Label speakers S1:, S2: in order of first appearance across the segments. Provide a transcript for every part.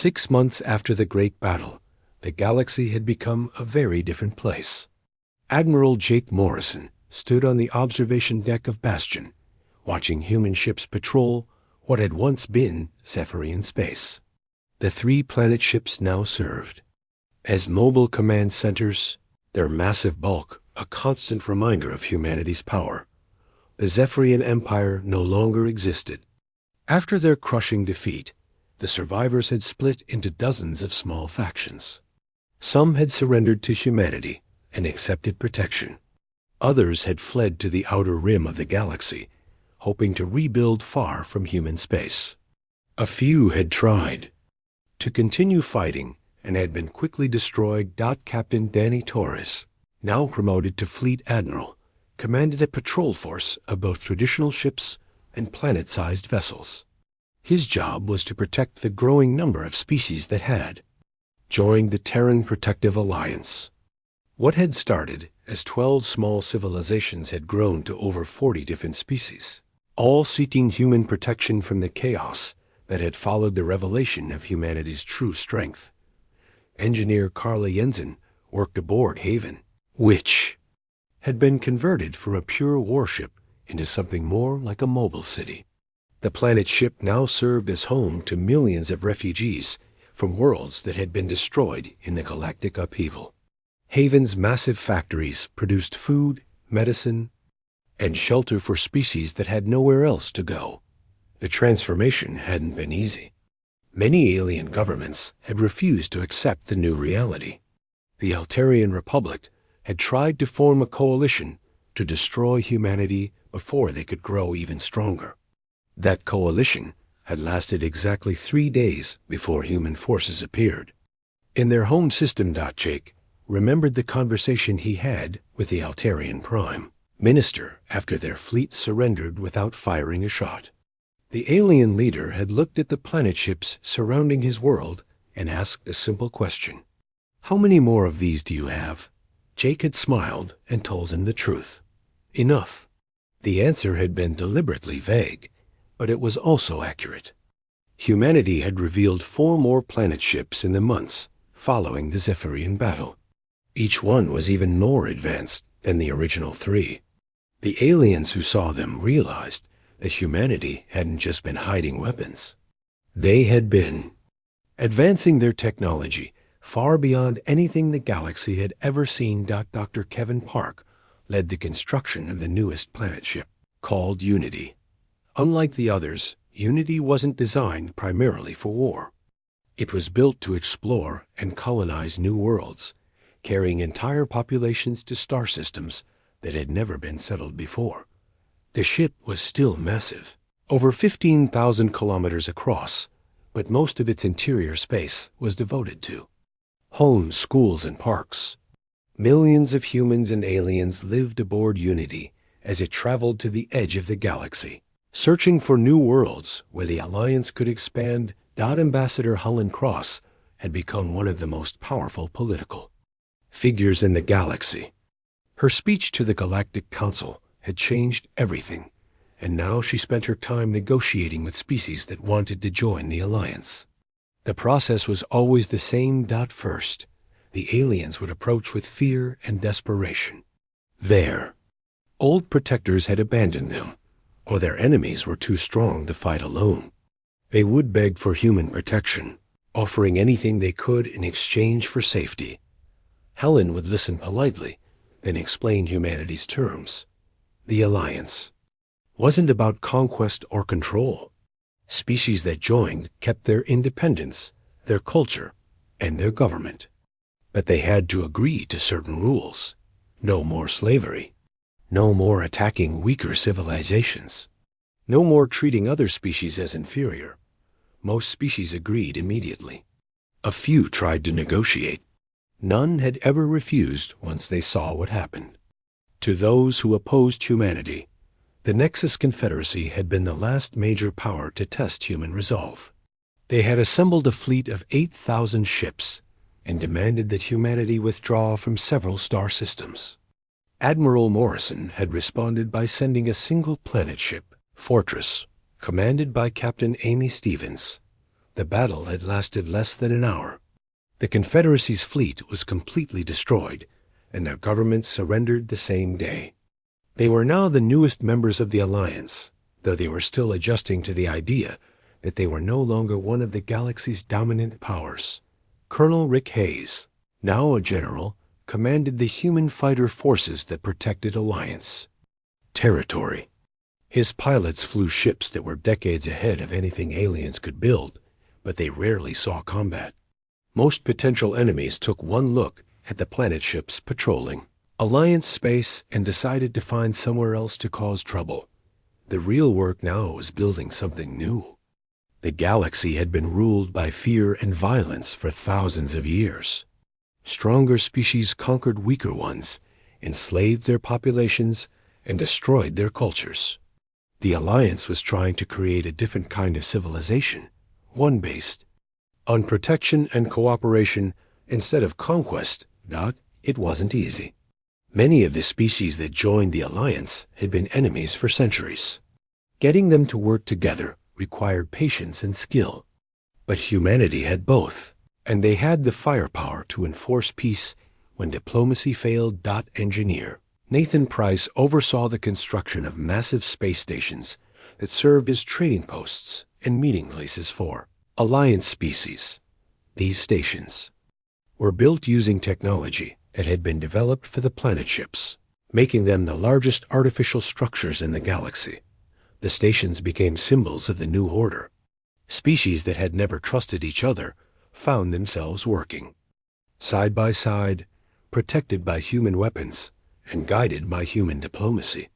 S1: 6 months after the Great Battle, the galaxy had become a very different place. Admiral Jake Morrison stood on the observation deck of Bastion, watching human ships patrol what had once been Zephyrian space. The 3 planet ships now served as mobile command centers, their massive bulk a constant reminder of humanity's power. The Zephyrian Empire no longer existed. After their crushing defeat, the survivors had split into dozens of small factions. Some had surrendered to humanity and accepted protection. Others had fled to the outer rim of the galaxy, hoping to rebuild far from human space. A few had tried to continue fighting and had been quickly destroyed. Captain Danny Torres, now promoted to Fleet Admiral, commanded a patrol force of both traditional ships and planet-sized vessels. His job was to protect the growing number of species that had joined the Terran Protective Alliance. What had started as 12 small civilizations had grown to over 40 different species, all seeking human protection from the chaos that had followed the revelation of humanity's true strength. Engineer Carla Jensen worked aboard Haven, which had been converted from a pure warship into something more like a mobile city. The planet ship now served as home to millions of refugees from worlds that had been destroyed in the galactic upheaval. Haven's massive factories produced food, medicine, and shelter for species that had nowhere else to go. The transformation hadn't been easy. Many alien governments had refused to accept the new reality. The Altarian Republic had tried to form a coalition to destroy humanity before they could grow even stronger. That coalition had lasted exactly 3 days before human forces appeared. In their home system, Jake remembered the conversation he had with the Altarian Prime Minister after their fleet surrendered without firing a shot. The alien leader had looked at the planet ships surrounding his world and asked a simple question. "How many more of these do you have?" Jake had smiled and told him the truth. Enough. The answer had been deliberately vague, but it was also accurate. Humanity had revealed 4 more planet ships in the months following the Zephyrian battle. Each one was even more advanced than the original 3. The aliens who saw them realized that humanity hadn't just been hiding weapons. They had been advancing their technology far beyond anything the galaxy had ever seen. Dr. Kevin Park led the construction of the newest planet ship, called Unity. Unlike the others, Unity wasn't designed primarily for war. It was built to explore and colonize new worlds, carrying entire populations to star systems that had never been settled before. The ship was still massive, over 15,000 kilometers across, but most of its interior space was devoted to homes, schools, and parks. Millions of humans and aliens lived aboard Unity as it traveled to the edge of the galaxy, searching for new worlds where the Alliance could expand. Ambassador Helen Cross had become one of the most powerful political figures in the galaxy. Her speech to the Galactic Council had changed everything, and now she spent her time negotiating with species that wanted to join the Alliance. The process was always the same. First, the aliens would approach with fear and desperation. Their old protectors had abandoned them, or their enemies were too strong to fight alone. They would beg for human protection, offering anything they could in exchange for safety. Helen would listen politely, then explain humanity's terms. The Alliance wasn't about conquest or control. Species that joined kept their independence, their culture, and their government. But they had to agree to certain rules. No more slavery. No more attacking weaker civilizations. No more treating other species as inferior. Most species agreed immediately. A few tried to negotiate. None had ever refused once they saw what happened. To those who opposed humanity, the Nexus Confederacy had been the last major power to test human resolve. They had assembled a fleet of 8,000 ships and demanded that humanity withdraw from several star systems. Admiral Morrison had responded by sending a single planet ship, Fortress, commanded by Captain Amy Stevens. The battle had lasted less than an hour. The Confederacy's fleet was completely destroyed, and their government surrendered the same day. They were now the newest members of the Alliance, though they were still adjusting to the idea that they were no longer one of the galaxy's dominant powers. Colonel Rick Hayes, now a general, commanded the human fighter forces that protected Alliance territory. His pilots flew ships that were decades ahead of anything aliens could build, but they rarely saw combat. Most potential enemies took one look at the planet ships patrolling Alliance space and decided to find somewhere else to cause trouble. The real work now was building something new. The galaxy had been ruled by fear and violence for thousands of years. Stronger species conquered weaker ones, enslaved their populations, and destroyed their cultures. The Alliance was trying to create a different kind of civilization, one based on protection and cooperation instead of conquest. It wasn't easy. Many of the species that joined the Alliance had been enemies for centuries. Getting them to work together required patience and skill. But humanity had both, and they had the firepower to enforce peace when diplomacy failed. Engineer Nathan Price oversaw the construction of massive space stations that served as trading posts and meeting places for Alliance species. These stations were built using technology that had been developed for the planet ships, making them the largest artificial structures in the galaxy. The stations became symbols of the new order. Species that had never trusted each other found themselves working side by side, protected by human weapons and guided by human diplomacy.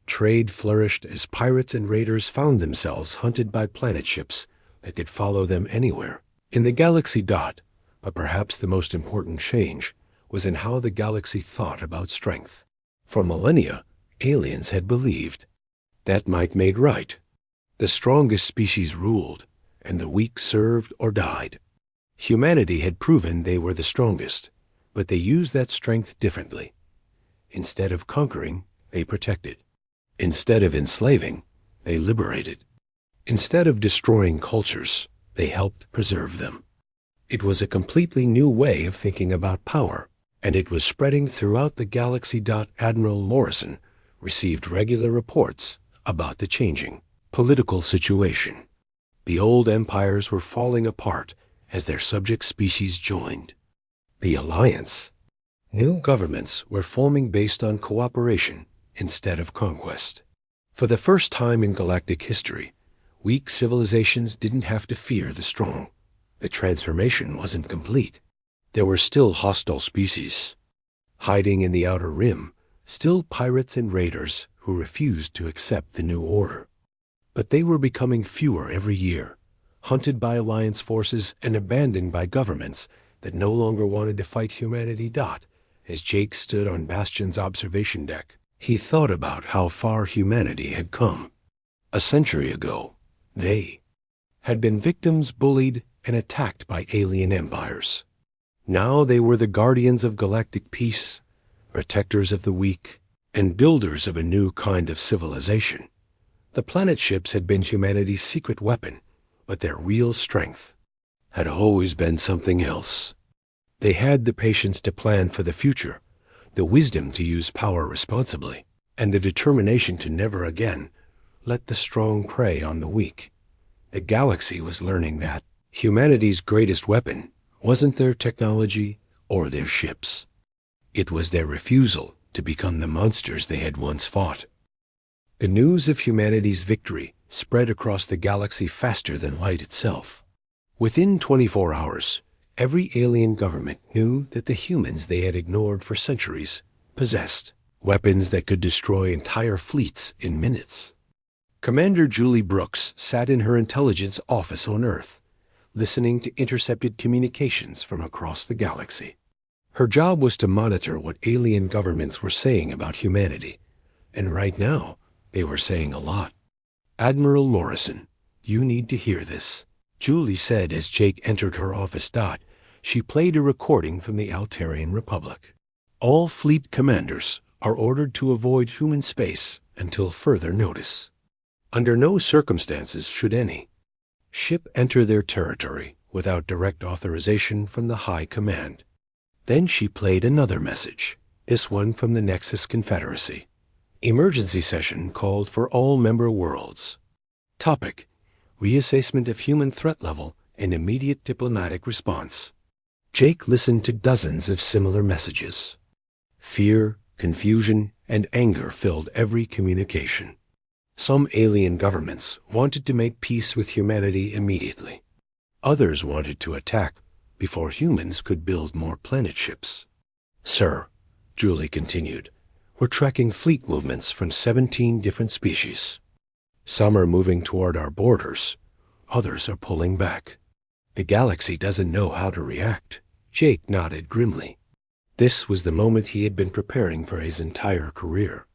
S1: Trade flourished as pirates and raiders found themselves hunted by planet ships that could follow them anywhere in the galaxy. But perhaps the most important change was in how the galaxy thought about strength. For millennia, aliens had believed that might made right. The strongest species ruled, and the weak served or died. Humanity had proven they were the strongest, but they used that strength differently. Instead of conquering, they protected. Instead of enslaving, they liberated. Instead of destroying cultures, they helped preserve them. It was a completely new way of thinking about power, and it was spreading throughout the galaxy. Admiral Morrison received regular reports about the changing political situation. The old empires were falling apart as their subject species joined the Alliance. New governments were forming based on cooperation instead of conquest. For the first time in galactic history, weak civilizations didn't have to fear the strong. The transformation wasn't complete. There were still hostile species hiding in the outer rim, still pirates and raiders who refused to accept the new order. But they were becoming fewer every year, hunted by Alliance forces and abandoned by governments that no longer wanted to fight humanity. As Jake stood on Bastion's observation deck, he thought about how far humanity had come. A century ago, they had been victims, bullied, and attacked by alien empires. Now they were the guardians of galactic peace, protectors of the weak, and builders of a new kind of civilization. The planet ships had been humanity's secret weapon, but their real strength had always been something else. They had the patience to plan for the future, the wisdom to use power responsibly, and the determination to never again let the strong prey on the weak. The galaxy was learning that humanity's greatest weapon wasn't their technology or their ships. It was their refusal to become the monsters they had once fought. The news of humanity's victory spread across the galaxy faster than light itself. Within 24 hours, every alien government knew that the humans they had ignored for centuries possessed weapons that could destroy entire fleets in minutes. Commander Julie Brooks sat in her intelligence office on Earth, listening to intercepted communications from across the galaxy. Her job was to monitor what alien governments were saying about humanity, and right now, they were saying a lot. "Admiral Morrison, you need to hear this," Julie said as Jake entered her office. She played a recording from the Altarian Republic. "All fleet commanders are ordered to avoid human space until further notice. Under no circumstances should any ship enter their territory without direct authorization from the High Command. Then she played another message, this one from the Nexus Confederacy. Emergency session called for all member worlds. Topic: reassessment of human threat level and immediate diplomatic response. Jake listened to dozens of similar messages. Fear, confusion, and anger filled every communication. Some alien governments wanted to make peace with humanity immediately. Others wanted to attack before humans could build more planet ships. Sir, Julie continued, we're tracking fleet movements from 17 different species. Some are moving toward our borders. Others are pulling back. The galaxy doesn't know how to react. Jake nodded grimly. This was the moment he had been preparing for his entire career.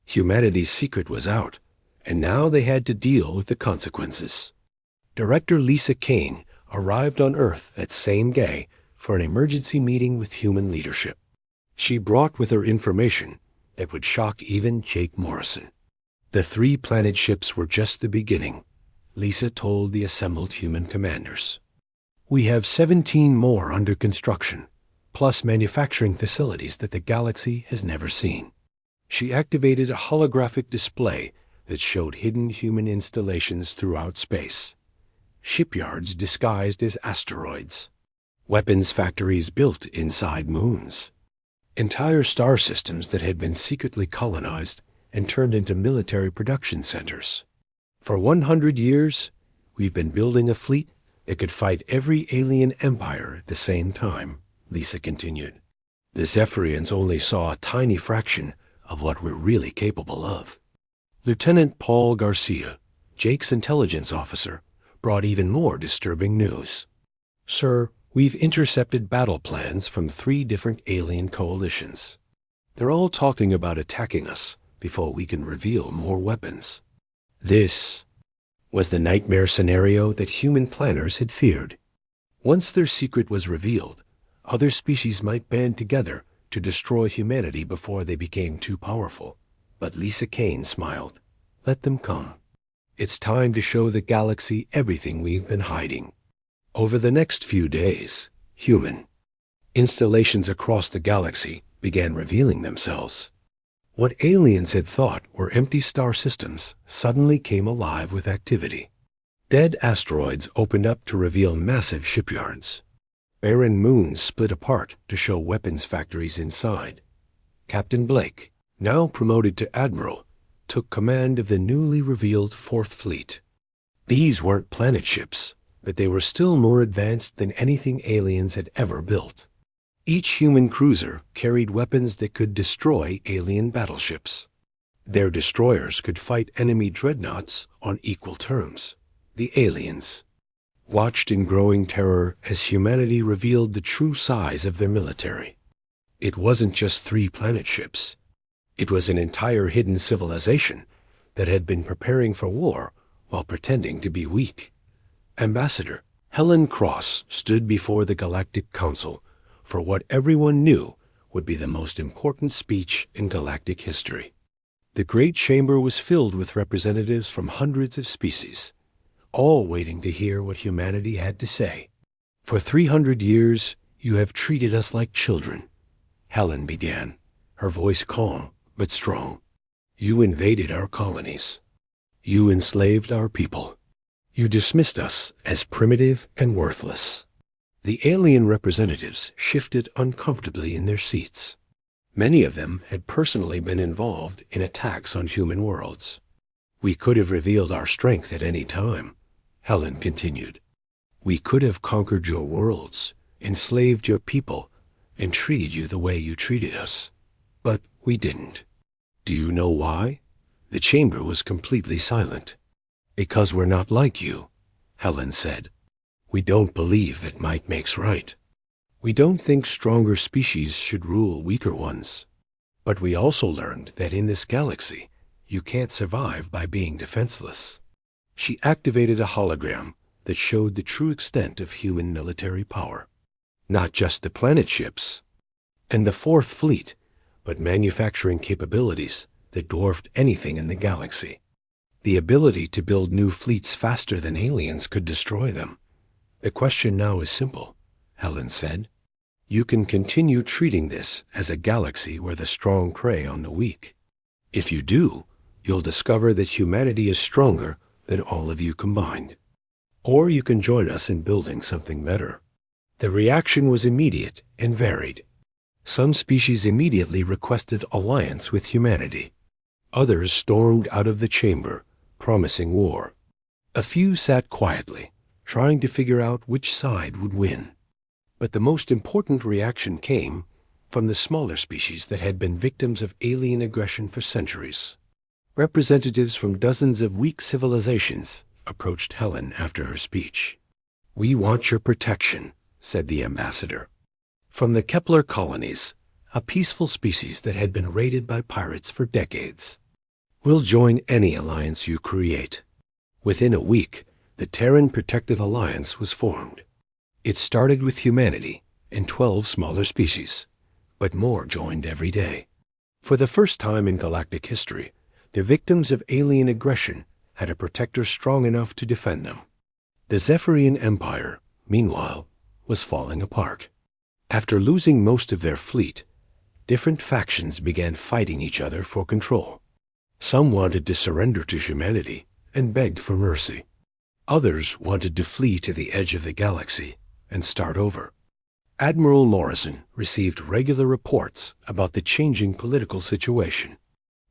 S1: Humanity's secret was out, and now they had to deal with the consequences. Director Lisa Kane arrived on Earth that same day for an emergency meeting with human leadership. She brought with her information that would shock even Jake Morrison. The 3 planet ships were just the beginning, Lisa told the assembled human commanders. We have 17 more under construction, plus manufacturing facilities that the galaxy has never seen. She activated a holographic display that showed hidden human installations throughout space. Shipyards disguised as asteroids. Weapons factories built inside moons. Entire star systems that had been secretly colonized and turned into military production centers. For 100 years, we've been building a fleet that could fight every alien empire at the same time, Lisa continued. The Zephyrians only saw a tiny fraction of what we're really capable of. Lieutenant Paul Garcia, Jake's intelligence officer, brought even more disturbing news. Sir, we've intercepted battle plans from 3 different alien coalitions. They're all talking about attacking us before we can reveal more weapons. This was the nightmare scenario that human planners had feared. Once their secret was revealed, other species might band together to destroy humanity before they became too powerful. But Lisa Kane smiled. Let them come. It's time to show the galaxy everything we've been hiding. Over the next few days, human installations across the galaxy began revealing themselves. What aliens had thought were empty star systems suddenly came alive with activity. Dead asteroids opened up to reveal massive shipyards. Barren moons split apart to show weapons factories inside. Captain Blake, now promoted to admiral, took command of the newly revealed 4th Fleet. These weren't planet ships, but they were still more advanced than anything aliens had ever built. Each human cruiser carried weapons that could destroy alien battleships. Their destroyers could fight enemy dreadnoughts on equal terms. The aliens watched in growing terror as humanity revealed the true size of their military. It wasn't just 3 planet ships. It was an entire hidden civilization that had been preparing for war while pretending to be weak. Ambassador Helen Cross stood before the Galactic Council for what everyone knew would be the most important speech in galactic history. The Great Chamber was filled with representatives from hundreds of species, all waiting to hear what humanity had to say. For 300 years, you have treated us like children, Helen began, her voice calm but strong. You invaded our colonies. You enslaved our people. You dismissed us as primitive and worthless. The alien representatives shifted uncomfortably in their seats. Many of them had personally been involved in attacks on human worlds. We could have revealed our strength at any time, Helen continued. We could have conquered your worlds, enslaved your people, and treated you the way you treated us. But we didn't. Do you know why? The chamber was completely silent. Because we're not like you, Helen said. We don't believe that might makes right. We don't think stronger species should rule weaker ones. But we also learned that in this galaxy, you can't survive by being defenseless. She activated a hologram that showed the true extent of human military power. Not just the planet ships and the 4th Fleet, but manufacturing capabilities that dwarfed anything in the galaxy. The ability to build new fleets faster than aliens could destroy them. The question now is simple, Helen said. You can continue treating this as a galaxy where the strong prey on the weak. If you do, you'll discover that humanity is stronger than all of you combined. Or you can join us in building something better. The reaction was immediate and varied. Some species immediately requested alliance with humanity. Others stormed out of the chamber, promising war. A few sat quietly, trying to figure out which side would win. But the most important reaction came from the smaller species that had been victims of alien aggression for centuries. Representatives from dozens of weak civilizations approached Helen after her speech. "We want your protection," said the ambassador. "From the Kepler colonies, a peaceful species that had been raided by pirates for decades. We'll join any alliance you create." Within a week, the Terran Protective Alliance was formed. It started with humanity and 12 smaller species, but more joined every day. For the first time in galactic history, the victims of alien aggression had a protector strong enough to defend them. The Zephyrian Empire, meanwhile, was falling apart. After losing most of their fleet, different factions began fighting each other for control. Some wanted to surrender to humanity and begged for mercy. Others wanted to flee to the edge of the galaxy and start over. Admiral Morrison received regular reports about the changing political situation.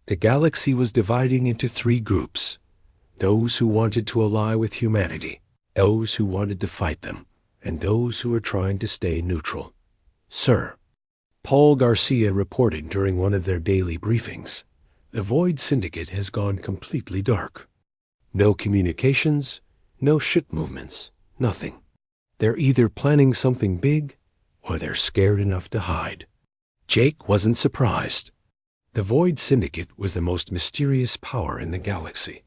S1: The galaxy was dividing into 3 groups: those who wanted to ally with humanity, those who wanted to fight them, and those who were trying to stay neutral. "Sir," Paul Garcia reported during one of their daily briefings, "the Void Syndicate has gone completely dark. No communications, no ship movements, nothing. They're either planning something big, or they're scared enough to hide." Jake wasn't surprised. The Void Syndicate was the most mysterious power in the galaxy,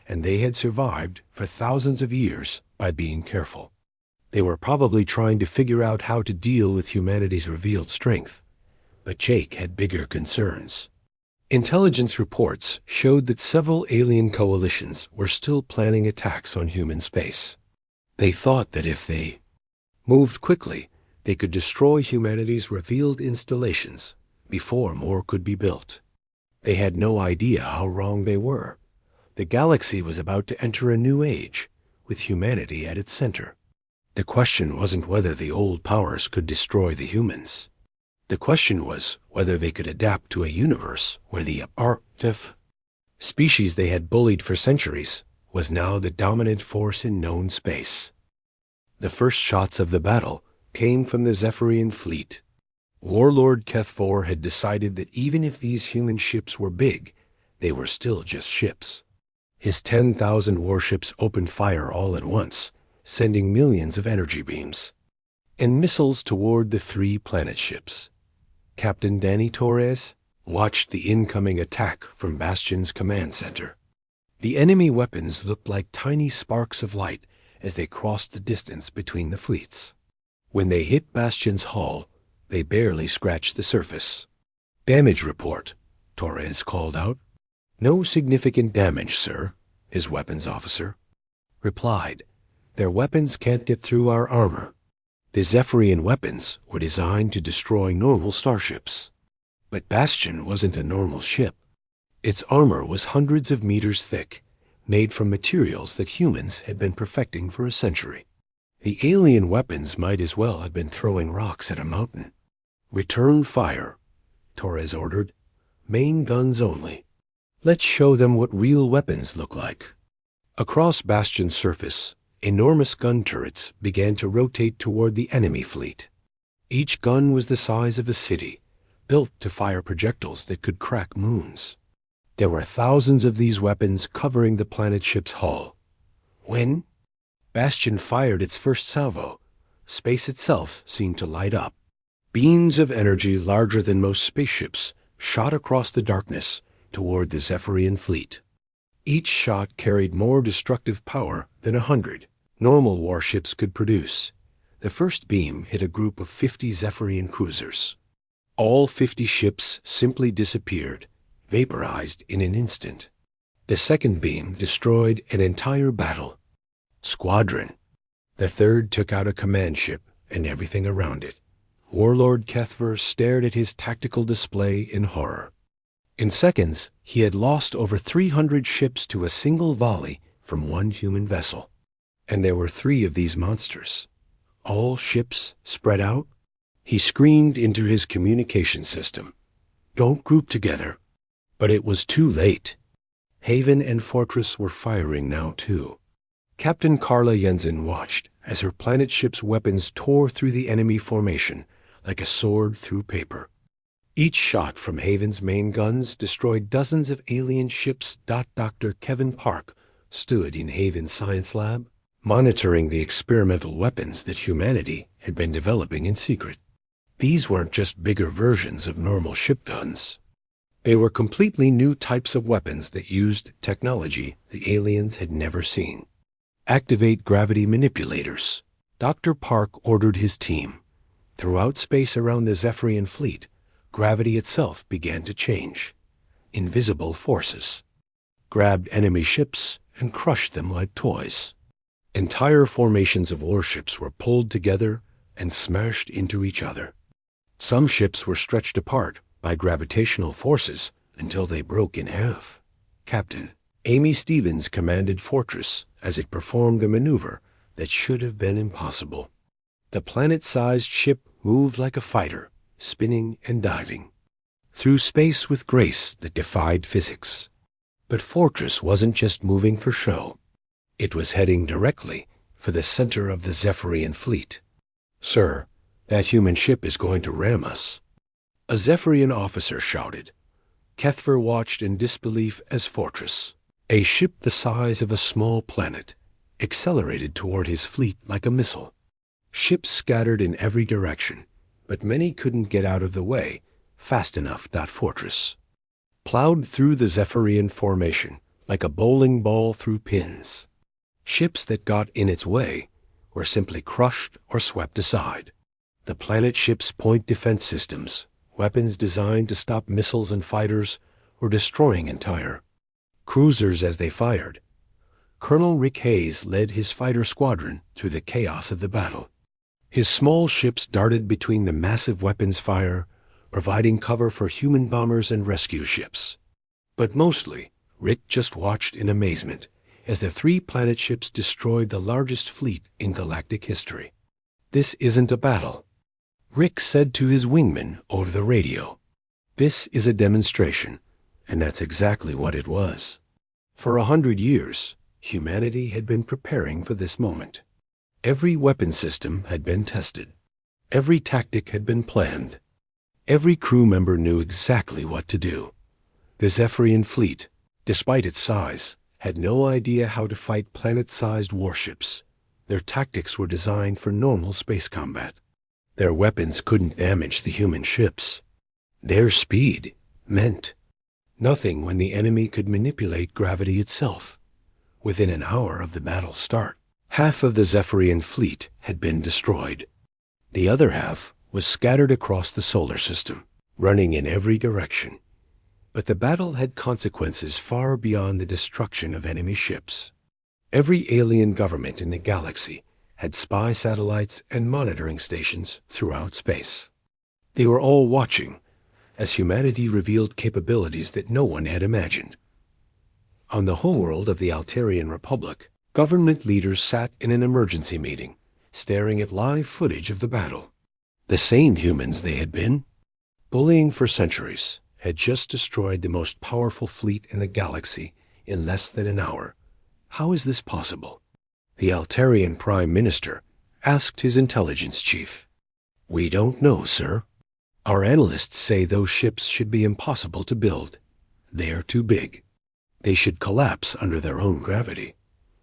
S1: and they had survived for thousands of years by being careful. They were probably trying to figure out how to deal with humanity's revealed strength, but Jake had bigger concerns. Intelligence reports showed that several alien coalitions were still planning attacks on human space. They thought that if they moved quickly, they could destroy humanity's revealed installations before more could be built. They had no idea how wrong they were. The galaxy was about to enter a new age, with humanity at its center. The question wasn't whether the old powers could destroy the humans. The question was whether they could adapt to a universe where the Arctic species they had bullied for centuries was now the dominant force in known space. The first shots of the battle came from the Zephyrian fleet. Warlord Kethfor had decided that even if these human ships were big, they were still just ships. His 10,000 warships opened fire all at once, sending millions of energy beams and missiles toward the 3 planet ships. Captain Danny Torres watched the incoming attack from Bastion's command center. The enemy weapons looked like tiny sparks of light as they crossed the distance between the fleets. When they hit Bastion's hull, they barely scratched the surface. "Damage report," Torres called out. "No significant damage, sir," his weapons officer replied. "Their weapons can't get through our armor." The Zephyrian weapons were designed to destroy normal starships. But Bastion wasn't a normal ship. Its armor was hundreds of meters thick, made from materials that humans had been perfecting for a century. The alien weapons might as well have been throwing rocks at a mountain. "Return fire," Torres ordered. "Main guns only. Let's show them what real weapons look like." Across Bastion's surface, enormous gun turrets began to rotate toward the enemy fleet. Each gun was the size of a city, built to fire projectiles that could crack moons. There were thousands of these weapons covering the planet ship's hull. When Bastion fired its first salvo, space itself seemed to light up. Beams of energy larger than most spaceships shot across the darkness toward the Zephyrian fleet. Each shot carried more destructive power than 100 normal warships could produce. The first beam hit a group of 50 Zephyrian cruisers. All 50 ships simply disappeared, vaporized in an instant. The second beam destroyed an entire battle squadron. The third took out a command ship and everything around it. Warlord Kethver stared at his tactical display in horror. In seconds, he had lost over 300 ships to a single volley from one human vessel. And there were 3 of these monsters. All ships spread out. He screamed into his communication system, "Don't group together." But it was too late. Haven and Fortress were firing now too. Captain Carla Jensen watched as her planet ship's weapons tore through the enemy formation like a sword through paper. Each shot from Haven's main guns destroyed dozens of alien ships. Dr. Kevin Park stood in Haven's science lab, monitoring the experimental weapons that humanity had been developing in secret. These weren't just bigger versions of normal ship guns. They were completely new types of weapons that used technology the aliens had never seen. Activate gravity manipulators. Dr. Park ordered his team. Throughout space around the Zephyrian fleet, gravity itself began to change. Invisible forces grabbed enemy ships and crushed them like toys. Entire formations of warships were pulled together and smashed into each other. Some ships were stretched apart by gravitational forces until they broke in half. Captain Amy Stevens commanded Fortress as it performed a maneuver that should have been impossible. The planet-sized ship moved like a fighter, spinning and diving through space with grace that defied physics. But Fortress wasn't just moving for show. It was heading directly for the center of the Zephyrian fleet. "Sir, that human ship is going to ram us," a Zephyrian officer shouted. Kethver watched in disbelief as Fortress, a ship the size of a small planet, accelerated toward his fleet like a missile. Ships scattered in every direction, but many couldn't get out of the way fast enough. Fortress plowed through the Zephyrian formation like a bowling ball through pins. Ships that got in its way were simply crushed or swept aside. The planet ship's point defense systems, weapons designed to stop missiles and fighters, were destroying entire cruisers as they fired. Colonel Rick Hayes led his fighter squadron through the chaos of the battle. His small ships darted between the massive weapons fire, providing cover for human bombers and rescue ships. But mostly, Rick just watched in amazement as the 3 planet ships destroyed the largest fleet in galactic history. "This isn't a battle," Rick said to his wingman over the radio. "This is a demonstration," and that's exactly what it was. For 100 years, humanity had been preparing for this moment. Every weapon system had been tested. Every tactic had been planned. Every crew member knew exactly what to do. The Zephyrian fleet, despite its size, had no idea how to fight planet-sized warships. Their tactics were designed for normal space combat. Their weapons couldn't damage the human ships. Their speed meant nothing when the enemy could manipulate gravity itself. Within an hour of the battle's start, half of the Zephyrian fleet had been destroyed. The other half was scattered across the solar system, running in every direction. But the battle had consequences far beyond the destruction of enemy ships. Every alien government in the galaxy had spy satellites and monitoring stations throughout space. They were all watching as humanity revealed capabilities that no one had imagined. On the homeworld of the Altarian Republic, government leaders sat in an emergency meeting, staring at live footage of the battle. The sane humans they had been, bullying for centuries, had just destroyed the most powerful fleet in the galaxy in less than an hour. How is this possible? The Altarian Prime Minister asked his intelligence chief. "We don't know, sir. Our analysts say those ships should be impossible to build. They are too big. They should collapse under their own gravity.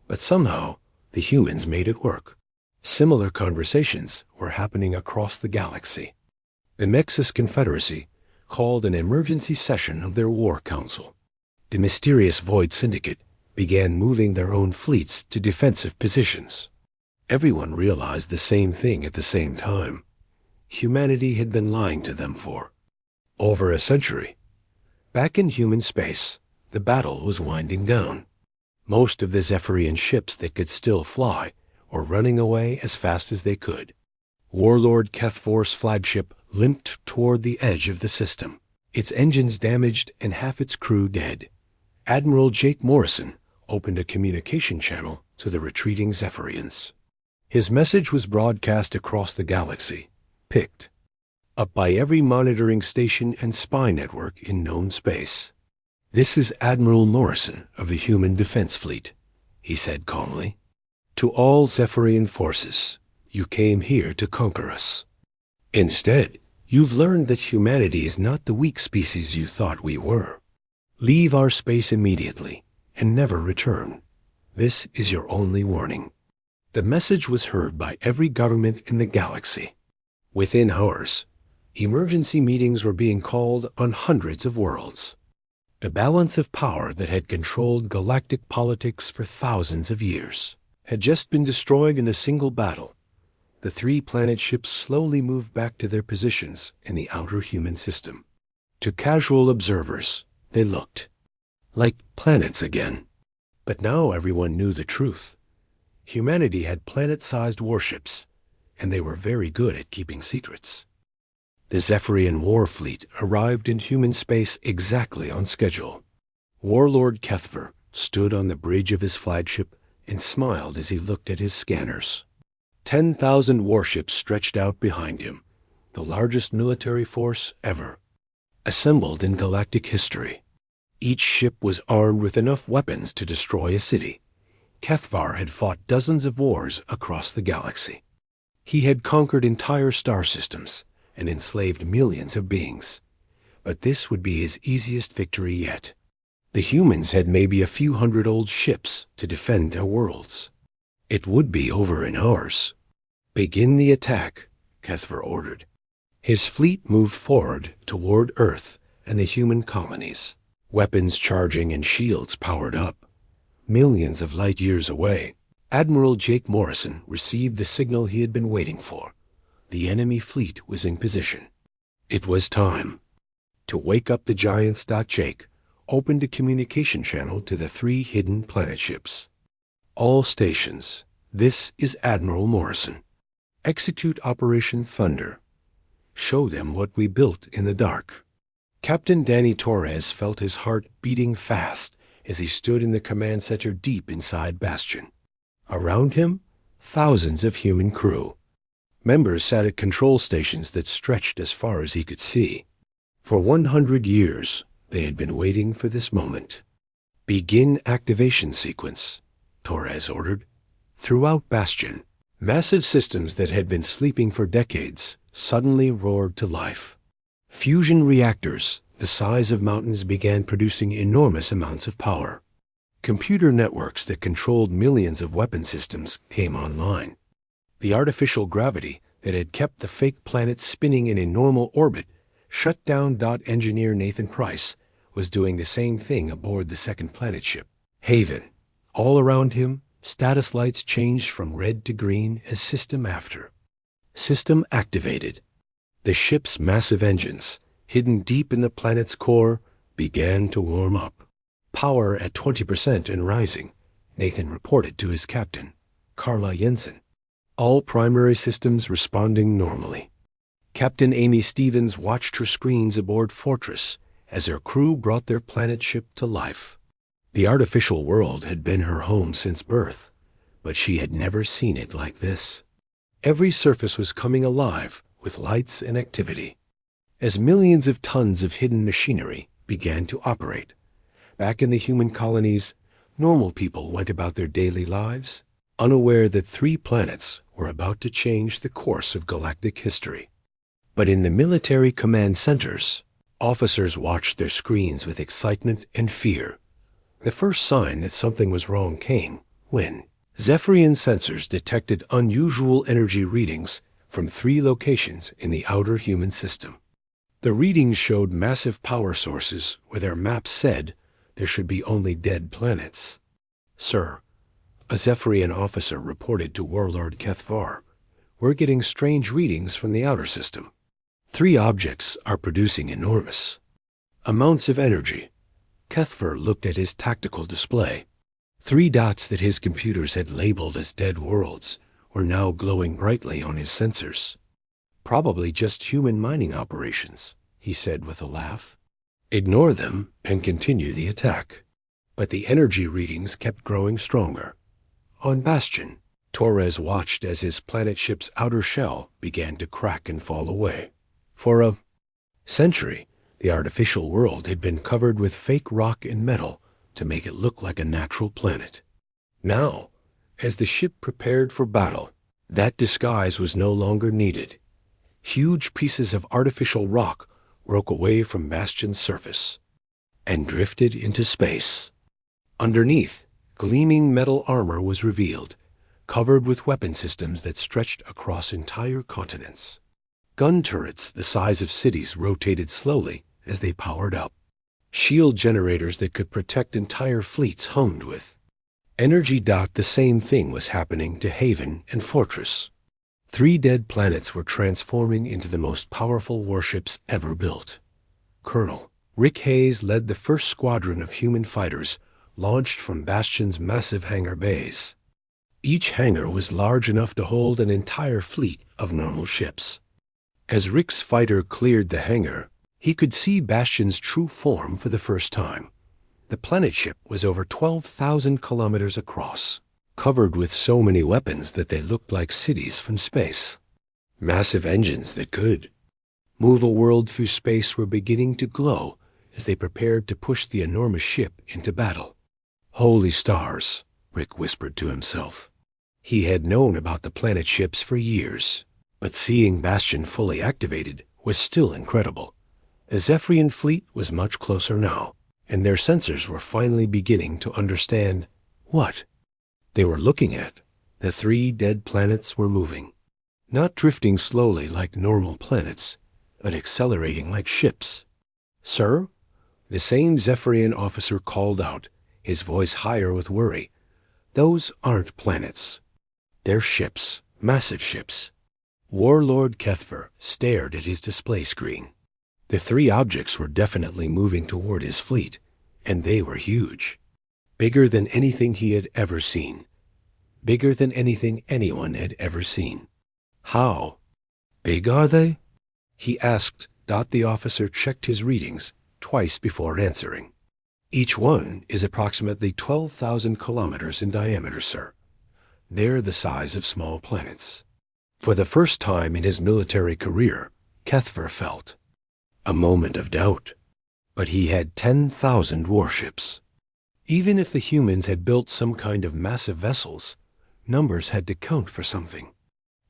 S1: But somehow, the humans made it work." Similar conversations were happening across the galaxy. The Mexis Confederacy called an emergency session of their war council. The mysterious Void Syndicate began moving their own fleets to defensive positions. Everyone realized the same thing at the same time. Humanity had been lying to them for over a century. Back in human space, The battle was winding down. Most of the Zephyrian ships that could still fly were running away as fast as they could. Warlord Kethvor's flagship limped toward the edge of the system, its engines damaged and half its crew dead. Admiral Jake Morrison opened a communication channel to the retreating Zephyrians. His message was broadcast across the galaxy, picked up by every monitoring station and spy network in known space. "This is Admiral Morrison of the Human Defense Fleet," he said calmly. "To all Zephyrian forces, you came here to conquer us. Instead, you've learned that humanity is not the weak species you thought we were. Leave our space immediately and never return. This is your only warning." The message was heard by every government in the galaxy. Within hours, emergency meetings were being called on hundreds of worlds. The balance of power that had controlled galactic politics for thousands of years had just been destroyed in a single battle. The 3 planet ships slowly moved back to their positions in the outer human system. To casual observers, they looked like planets again. But now everyone knew the truth. Humanity had planet-sized warships, and they were very good at keeping secrets. The Zephyrian war fleet arrived in human space exactly on schedule. Warlord Kethver stood on the bridge of his flagship and smiled as he looked at his scanners. 10,000 warships stretched out behind him, the largest military force ever, assembled in galactic history. Each ship was armed with enough weapons to destroy a city. Kethvar had fought dozens of wars across the galaxy. He had conquered entire star systems and enslaved millions of beings. But this would be his easiest victory yet. The humans had maybe a few hundred old ships to defend their worlds. It would be over in hours. "Begin the attack," Kethvar ordered. His fleet moved forward toward Earth and the human colonies, weapons charging and shields powered up. Millions of light years away, Admiral Jake Morrison received the signal he had been waiting for. The enemy fleet was in position. It was time. To wake up the giants, Jake opened a communication channel to the 3 hidden planet ships. "All stations, this is Admiral Morrison. Execute Operation Thunder. Show them what we built in the dark." Captain Danny Torres felt his heart beating fast as he stood in the command center deep inside Bastion. Around him, thousands of human crew. Members sat at control stations that stretched as far as he could see. For 100 years, they had been waiting for this moment. "Begin activation sequence," Torres ordered. Throughout Bastion, massive systems that had been sleeping for decades suddenly roared to life. Fusion reactors, the size of mountains, began producing enormous amounts of power. Computer networks that controlled millions of weapon systems came online. The artificial gravity that had kept the fake planet spinning in a normal orbit, shut down. Engineer Nathan Price was doing the same thing aboard the second planet ship, Haven. All around him, status lights changed from red to green as system after system activated. The ship's massive engines, hidden deep in the planet's core, began to warm up. "Power at 20% and rising," Nathan reported to his captain, Carla Jensen. All primary systems responding normally. Captain Amy Stevens watched her screens aboard Fortress as her crew brought their planet ship to life. The artificial world had been her home since birth, but she had never seen it like this. Every surface was coming alive with lights and activity. As millions of tons of hidden machinery began to operate, back in the human colonies, normal people went about their daily lives, unaware that 3 planets were about to change the course of galactic history. But in the military command centers, officers watched their screens with excitement and fear. The first sign that something was wrong came when Zephyrian sensors detected unusual energy readings from 3 locations in the outer human system. The readings showed massive power sources where their maps said there should be only dead planets. "Sir," a Zephyrian officer reported to Warlord Kethvar, "we're getting strange readings from the outer system. 3 objects are producing enormous amounts of energy. Cuthbert looked at his tactical display. 3 dots that his computers had labeled as dead worlds were now glowing brightly on his sensors. "Probably just human mining operations," he said with a laugh. "Ignore them and continue the attack." But the energy readings kept growing stronger. On Bastion, Torres watched as his planet ship's outer shell began to crack and fall away. For a century, the artificial world had been covered with fake rock and metal to make it look like a natural planet. Now, as the ship prepared for battle, that disguise was no longer needed. Huge pieces of artificial rock broke away from Bastion's surface and drifted into space. Underneath, gleaming metal armor was revealed, covered with weapon systems that stretched across entire continents. Gun turrets the size of cities rotated slowly as they powered up. Shield generators that could protect entire fleets hummed with. Energy. The same thing was happening to Haven and Fortress. 3 dead planets were transforming into the most powerful warships ever built. Colonel Rick Hayes led the first squadron of human fighters launched from Bastion's massive hangar bays. Each hangar was large enough to hold an entire fleet of normal ships. As Rick's fighter cleared the hangar, he could see Bastion's true form for the first time. The planet ship was over 12,000 kilometers across, covered with so many weapons that they looked like cities from space. Massive engines that could move a world through space were beginning to glow as they prepared to push the enormous ship into battle. "Holy stars," Rick whispered to himself. He had known about the planet ships for years, but seeing Bastion fully activated was still incredible. The Zephyrian fleet was much closer now, and their sensors were finally beginning to understand what they were looking at. The 3 dead planets were moving, not drifting slowly like normal planets, but accelerating like ships. "Sir?" The same Zephyrian officer called out, his voice higher with worry. "Those aren't planets. They're ships, massive ships." Warlord Kethver stared at his display screen. The 3 objects were definitely moving toward his fleet, and they were huge. Bigger than anything he had ever seen. Bigger than anything anyone had ever seen. "How big are they?" he asked. The officer checked his readings twice before answering. "Each one is approximately 12,000 kilometers in diameter, sir. They're the size of small planets." For the first time in his military career, Kethver felt a moment of doubt. But he had 10,000 warships. Even if the humans had built some kind of massive vessels, numbers had to count for something.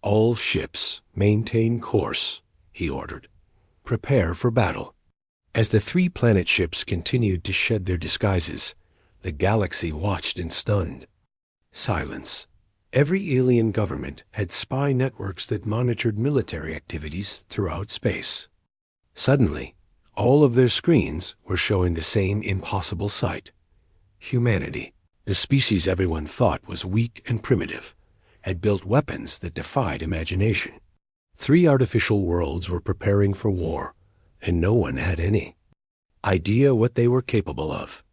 S1: "All ships maintain course," he ordered. "Prepare for battle." As the 3 planet ships continued to shed their disguises, the galaxy watched in stunned silence. Every alien government had spy networks that monitored military activities throughout space. Suddenly, all of their screens were showing the same impossible sight. Humanity, the species everyone thought was weak and primitive, had built weapons that defied imagination. 3 artificial worlds were preparing for war, and no one had any idea what they were capable of.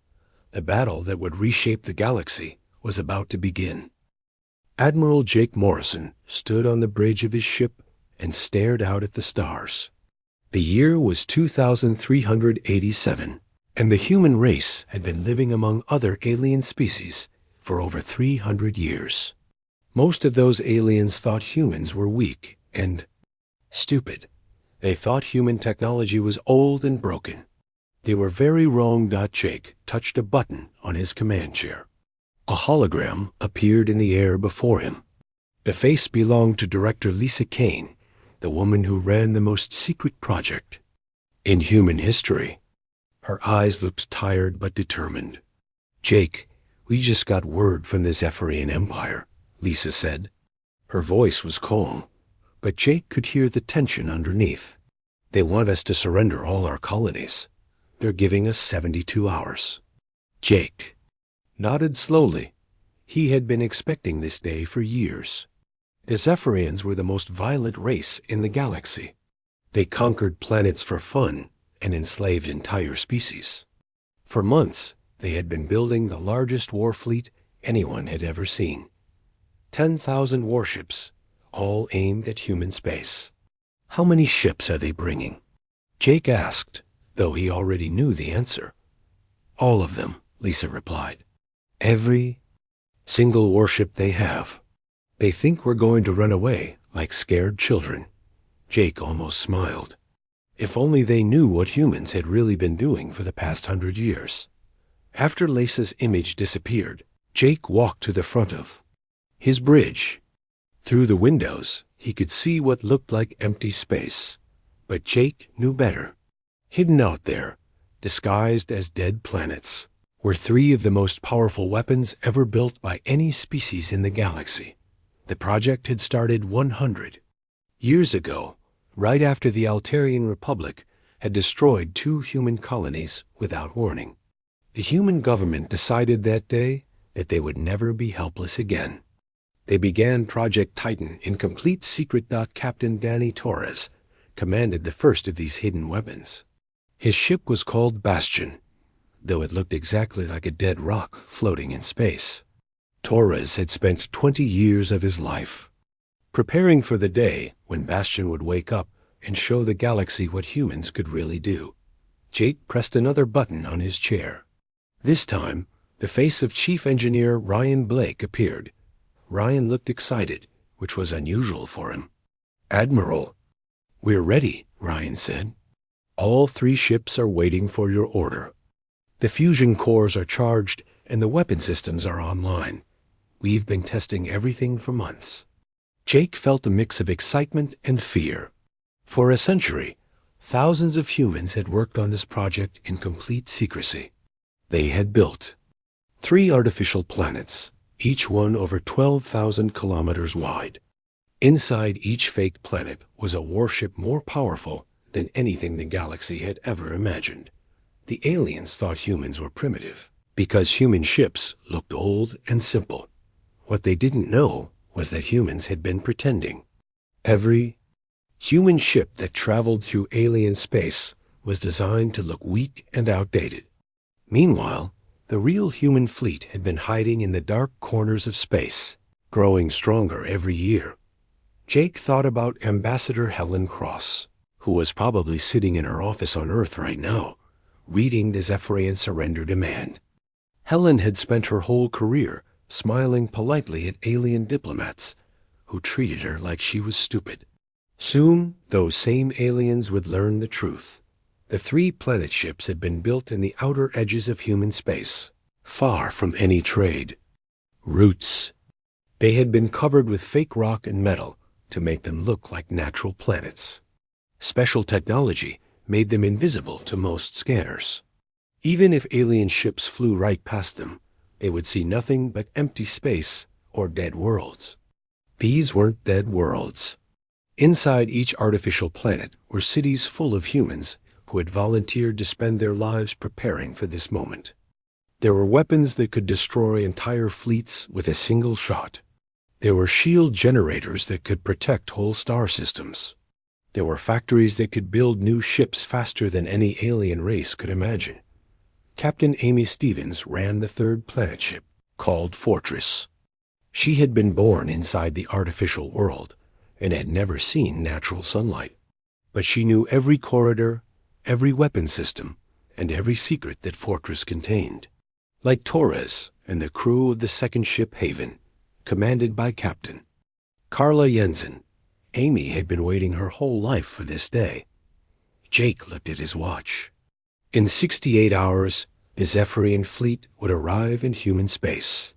S1: The battle that would reshape the galaxy was about to begin. Admiral Jake Morrison stood on the bridge of his ship and stared out at the stars. The year was 2387, and the human race had been living among other alien species for over 300 years. Most of those aliens thought humans were weak and stupid. They thought human technology was old and broken. They were very wrong. Jake touched a button on his command chair. A hologram appeared in the air before him. The face belonged to Director Lisa Kane, the woman who ran the most secret project in human history. Her eyes looked tired but determined. "Jake, we just got word from the Zephyrian Empire," Lisa said. Her voice was calm, but Jake could hear the tension underneath. "They want us to surrender all our colonies. They're giving us 72 hours. Jake nodded slowly. He had been expecting this day for years. The Zephyrians were the most violent race in the galaxy. They conquered planets for fun and enslaved entire species. For months, they had been building the largest war fleet anyone had ever seen. 10,000 warships, all aimed at human space. "How many ships are they bringing?" Jake asked, though he already knew the answer. "All of them," Lisa replied. "Every single warship they have. They think we're going to run away like scared children." Jake almost smiled. If only they knew what humans had really been doing for the past 100 years. After Lisa's image disappeared, Jake walked to the front of his bridge. Through the windows, he could see what looked like empty space. But Jake knew better. Hidden out there, disguised as dead planets, were 3 of the most powerful weapons ever built by any species in the galaxy. The project had started 100 years ago, right after the Altarian Republic had destroyed 2 human colonies without warning. The human government decided that day that they would never be helpless again. They began Project Titan in complete secret. Captain Danny Torres commanded the first of these hidden weapons. His ship was called Bastion, though it looked exactly like a dead rock floating in space. Torres had spent 20 years of his life preparing for the day when Bastion would wake up and show the galaxy what humans could really do. Jake pressed another button on his chair. This time, the face of Chief Engineer Ryan Blake appeared. Ryan looked excited, which was unusual for him. "Admiral, we're ready," Ryan said. "All 3 ships are waiting for your order. The fusion cores are charged and the weapon systems are online. We've been testing everything for months." Jake felt a mix of excitement and fear. For a century, thousands of humans had worked on this project in complete secrecy. They had built 3 artificial planets, each one over 12,000 kilometers wide. Inside each fake planet was a warship more powerful than anything the galaxy had ever imagined. The aliens thought humans were primitive because human ships looked old and simple. What they didn't know was that humans had been pretending. Every human ship that traveled through alien space was designed to look weak and outdated. Meanwhile, the real human fleet had been hiding in the dark corners of space, growing stronger every year. Jake thought about Ambassador Helen Cross, who was probably sitting in her office on Earth right now, reading the Zephyrian surrender demand. Helen had spent her whole career smiling politely at alien diplomats who treated her like she was stupid. Soon, those same aliens would learn the truth. The 3 planet ships had been built in the outer edges of human space, far from any trade routes. They had been covered with fake rock and metal to make them look like natural planets. Special technology made them invisible to most scanners. Even if alien ships flew right past them, they would see nothing but empty space or dead worlds. These weren't dead worlds. Inside each artificial planet were cities full of humans who had volunteered to spend their lives preparing for this moment. There were weapons that could destroy entire fleets with a single shot. There were shield generators that could protect whole star systems. There were factories that could build new ships faster than any alien race could imagine. Captain Amy Stevens ran the 3rd planet ship, called Fortress. She had been born inside the artificial world and had never seen natural sunlight. But she knew every corridor, every weapon system, and every secret that Fortress contained. Like Torres and the crew of the 2nd ship Haven, commanded by Captain Carla Jensen, Amy had been waiting her whole life for this day. Jake looked at his watch. In 68 hours, the Zephyrian fleet would arrive in human space.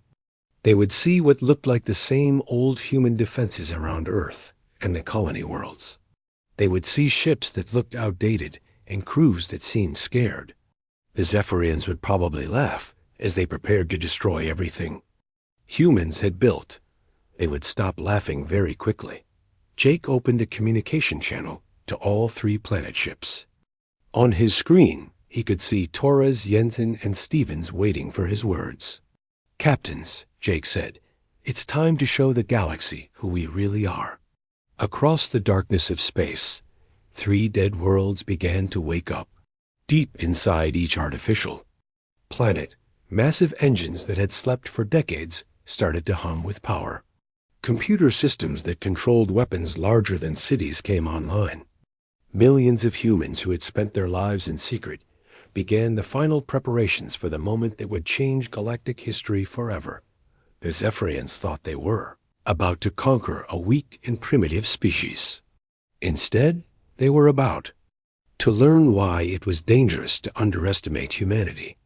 S1: They would see what looked like the same old human defenses around Earth and the colony worlds. They would see ships that looked outdated and crews that seemed scared. The Zephyrians would probably laugh as they prepared to destroy everything humans had built. They would stop laughing very quickly. Jake opened a communication channel to all 3 planet ships. On his screen, he could see Torres, Jensen, and Stevens waiting for his words. "Captains," Jake said, "it's time to show the galaxy who we really are." Across the darkness of space, 3 dead worlds began to wake up. Deep inside each artificial, planet, massive engines that had slept for decades started to hum with power. Computer systems that controlled weapons larger than cities came online. Millions of humans who had spent their lives in secret began the final preparations for the moment that would change galactic history forever. The Zephyrians thought they were about to conquer a weak and primitive species. Instead, they were about to learn why it was dangerous to underestimate humanity.